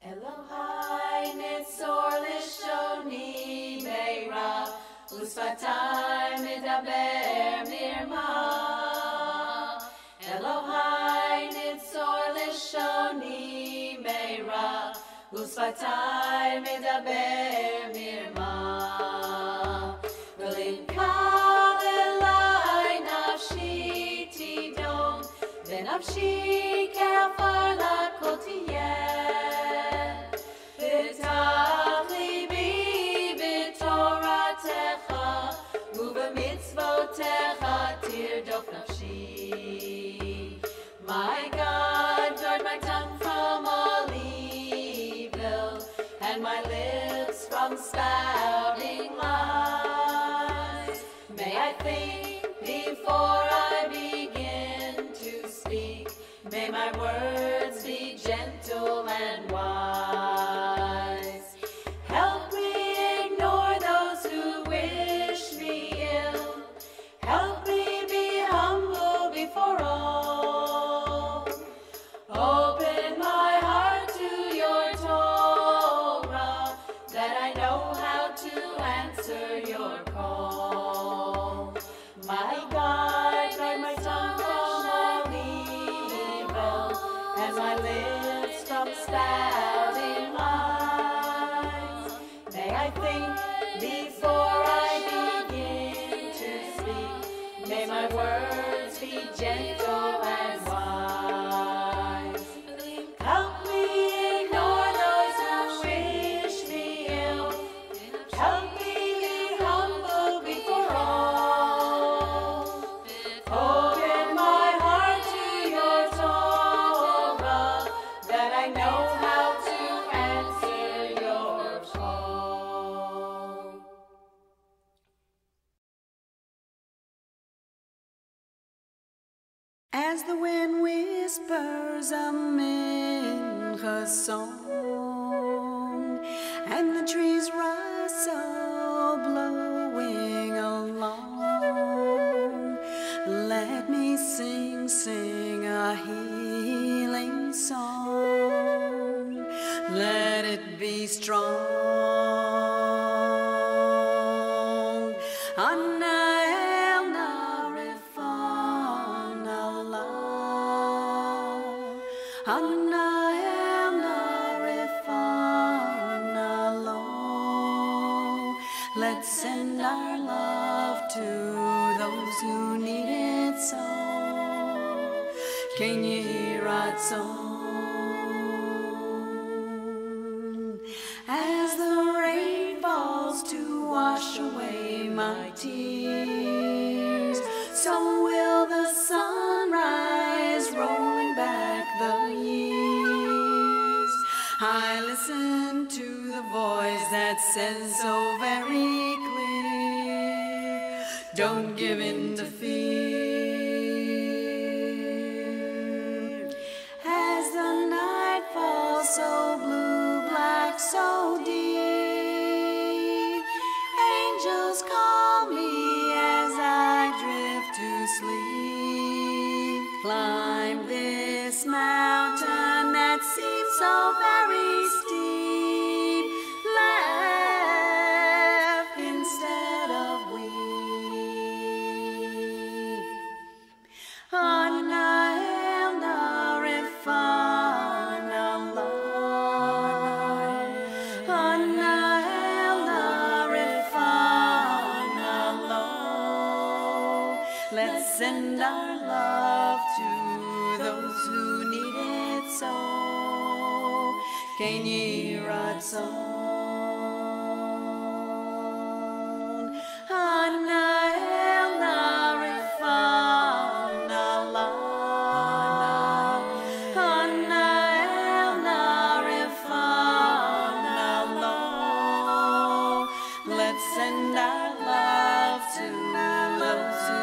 Elohai nitzor lishoni meira, usfatai medaber mirma. Elohai nitzor lishoni meira, usfatai medaber mirma. V'limkal elai nafshi tidom, v'nafshi kafar lakol tiyeh. B'tach libi b'toratecha, u'b'mitzvotecha tirdof nafshi. My God, guard my tongue from all evil, and my lips from spouting lies. May I think before I begin to speak. May my words be gentle and wise. Help me ignore those who wish me ill. Help me be humble before all. Open my heart to your Torah, that I know how to answer your call. My God, guard my tongue from all evil, and my lips from spouting lies. May I think before I begin to speak. May my words be gentle and wise. Help me ignore those who wish me ill. Help me be humble before all. Open my heart to your Torah, that I know how to answer your call. As the wind whispers a mincha song, and the trees rustle blowing along, let me sing a healing song. Let it be strong. Anael narifan Allah. Anael narifan Allah. Let's send our love to those who need it so. Ken Yehi Ratzon. As the rain falls to wash away my tears, so will the sun rise, rolling back the years. I listen to the voice that says so very clear, don't give in to fear. As the night falls so blue, black, so deep, angels call me as I drift to sleep. Climb this mountain that seems so very steep, laugh instead of weep. Anael narifan Allah. Anael narifan Allah. Let's send our love to those who need it so. Ken Yehi Ratzon. Anael narifan Allah. Anael narifan Allah. Let's send our love to those who